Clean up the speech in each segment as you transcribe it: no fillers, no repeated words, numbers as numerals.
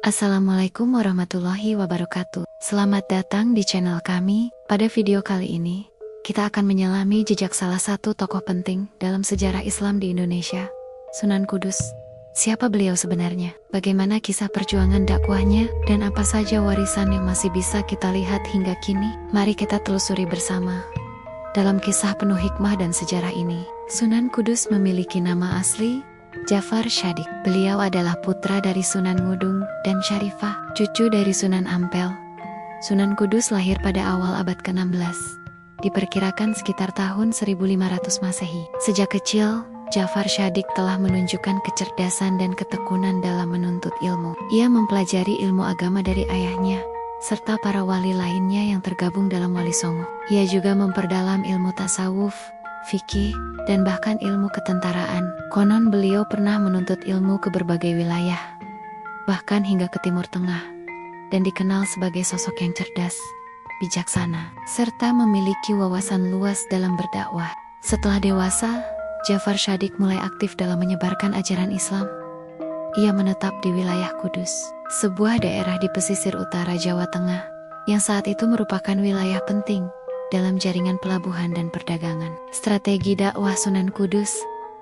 Assalamualaikum warahmatullahi wabarakatuh. Selamat datang di channel kami. Pada video kali ini, kita akan menyelami jejak salah satu tokoh penting dalam sejarah Islam di Indonesia, Sunan Kudus. Siapa beliau sebenarnya? Bagaimana kisah perjuangan dakwahnya? Dan apa saja warisan yang masih bisa kita lihat hingga kini? Mari kita telusuri bersama. Dalam kisah penuh hikmah dan sejarah ini, Sunan Kudus memiliki nama asli Jafar Shadiq. Beliau adalah putra dari Sunan Ngudung dan Syarifah, cucu dari Sunan Ampel. Sunan Kudus lahir pada awal abad ke-16, diperkirakan sekitar tahun 1500 Masehi. Sejak kecil, Jafar Shadiq telah menunjukkan kecerdasan dan ketekunan dalam menuntut ilmu. Ia mempelajari ilmu agama dari ayahnya, serta para wali lainnya yang tergabung dalam Wali Songo. Ia juga memperdalam ilmu tasawuf, fikih, dan bahkan ilmu ketentaraan. Konon beliau pernah menuntut ilmu ke berbagai wilayah, bahkan hingga ke Timur Tengah, dan dikenal sebagai sosok yang cerdas, bijaksana, serta memiliki wawasan luas dalam berdakwah. Setelah dewasa, Jafar Shadiq mulai aktif dalam menyebarkan ajaran Islam. Ia menetap di wilayah Kudus, sebuah daerah di pesisir utara Jawa Tengah, yang saat itu merupakan wilayah penting dalam jaringan pelabuhan dan perdagangan. Strategi dakwah Sunan Kudus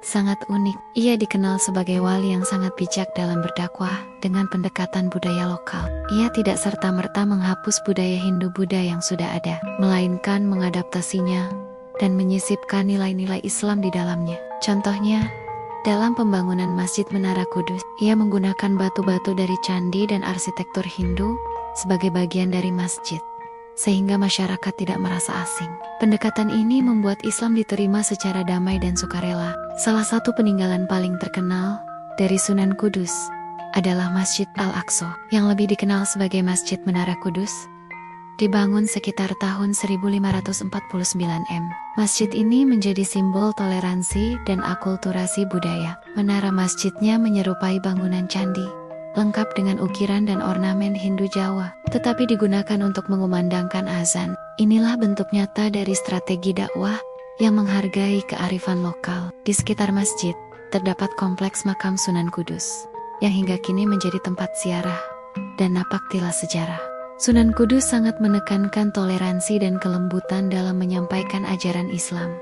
sangat unik. Ia dikenal sebagai wali yang sangat bijak dalam berdakwah dengan pendekatan budaya lokal. Ia tidak serta-merta menghapus budaya Hindu-Buddha yang sudah ada, melainkan mengadaptasinya dan menyisipkan nilai-nilai Islam di dalamnya. Contohnya, dalam pembangunan Masjid Menara Kudus, ia menggunakan batu-batu dari candi dan arsitektur Hindu sebagai bagian dari masjid, sehingga masyarakat tidak merasa asing. Pendekatan ini membuat Islam diterima secara damai dan sukarela. Salah satu peninggalan paling terkenal dari Sunan Kudus adalah Masjid Al-Aqsa, yang lebih dikenal sebagai Masjid Menara Kudus. Dibangun sekitar tahun 1549 M. Masjid ini menjadi simbol toleransi dan akulturasi budaya. Menara masjidnya menyerupai bangunan candi, lengkap dengan ukiran dan ornamen Hindu Jawa, tetapi digunakan untuk mengumandangkan azan. Inilah bentuk nyata dari strategi dakwah yang menghargai kearifan lokal. Di sekitar masjid, terdapat kompleks makam Sunan Kudus, yang hingga kini menjadi tempat ziarah dan napak tilas sejarah. Sunan Kudus sangat menekankan toleransi dan kelembutan dalam menyampaikan ajaran Islam.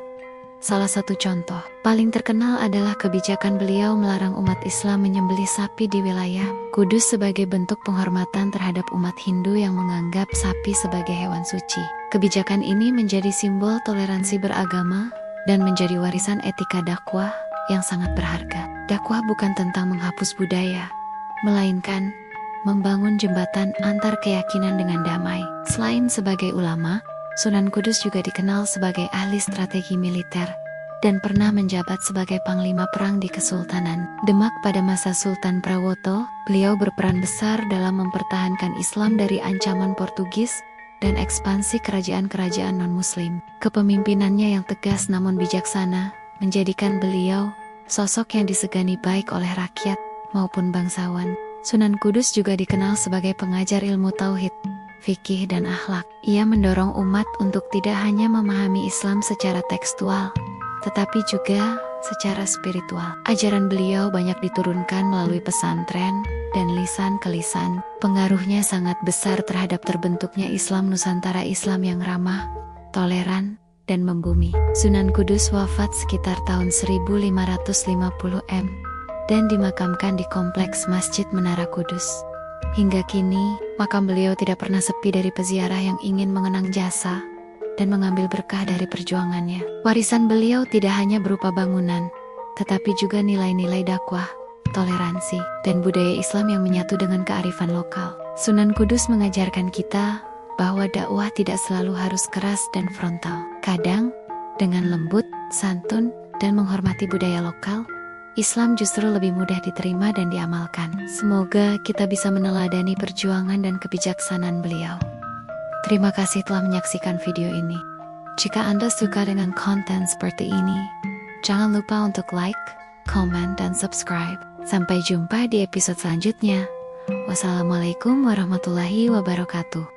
Salah satu contoh paling terkenal adalah kebijakan beliau melarang umat Islam menyembelih sapi di wilayah Kudus sebagai bentuk penghormatan terhadap umat Hindu yang menganggap sapi sebagai hewan suci. Kebijakan ini menjadi simbol toleransi beragama dan menjadi warisan etika dakwah yang sangat berharga. Dakwah bukan tentang menghapus budaya, melainkan membangun jembatan antar keyakinan dengan damai. Selain sebagai ulama, Sunan Kudus juga dikenal sebagai ahli strategi militer dan pernah menjabat sebagai panglima perang di Kesultanan Demak pada masa Sultan Prawoto. Beliau berperan besar dalam mempertahankan Islam dari ancaman Portugis dan ekspansi kerajaan-kerajaan non-Muslim. Kepemimpinannya yang tegas namun bijaksana menjadikan beliau sosok yang disegani baik oleh rakyat maupun bangsawan. Sunan Kudus juga dikenal sebagai pengajar ilmu tauhid, fikih, dan akhlak. Ia mendorong umat untuk tidak hanya memahami Islam secara tekstual, tetapi juga secara spiritual. Ajaran beliau banyak diturunkan melalui pesantren dan lisan ke lisan. Pengaruhnya sangat besar terhadap terbentuknya Islam Nusantara, Islam yang ramah, toleran, dan membumi. Sunan Kudus wafat sekitar tahun 1550 M dan dimakamkan di kompleks Masjid Menara Kudus. Hingga kini, makam beliau tidak pernah sepi dari peziarah yang ingin mengenang jasa dan mengambil berkah dari perjuangannya. Warisan beliau tidak hanya berupa bangunan, tetapi juga nilai-nilai dakwah, toleransi, dan budaya Islam yang menyatu dengan kearifan lokal. Sunan Kudus mengajarkan kita bahwa dakwah tidak selalu harus keras dan frontal. Kadang, dengan lembut, santun, dan menghormati budaya lokal, Islam justru lebih mudah diterima dan diamalkan. Semoga kita bisa meneladani perjuangan dan kebijaksanaan beliau. Terima kasih telah menyaksikan video ini. Jika Anda suka dengan konten seperti ini, jangan lupa untuk like, komen, dan subscribe. Sampai jumpa di episode selanjutnya. Wassalamualaikum warahmatullahi wabarakatuh.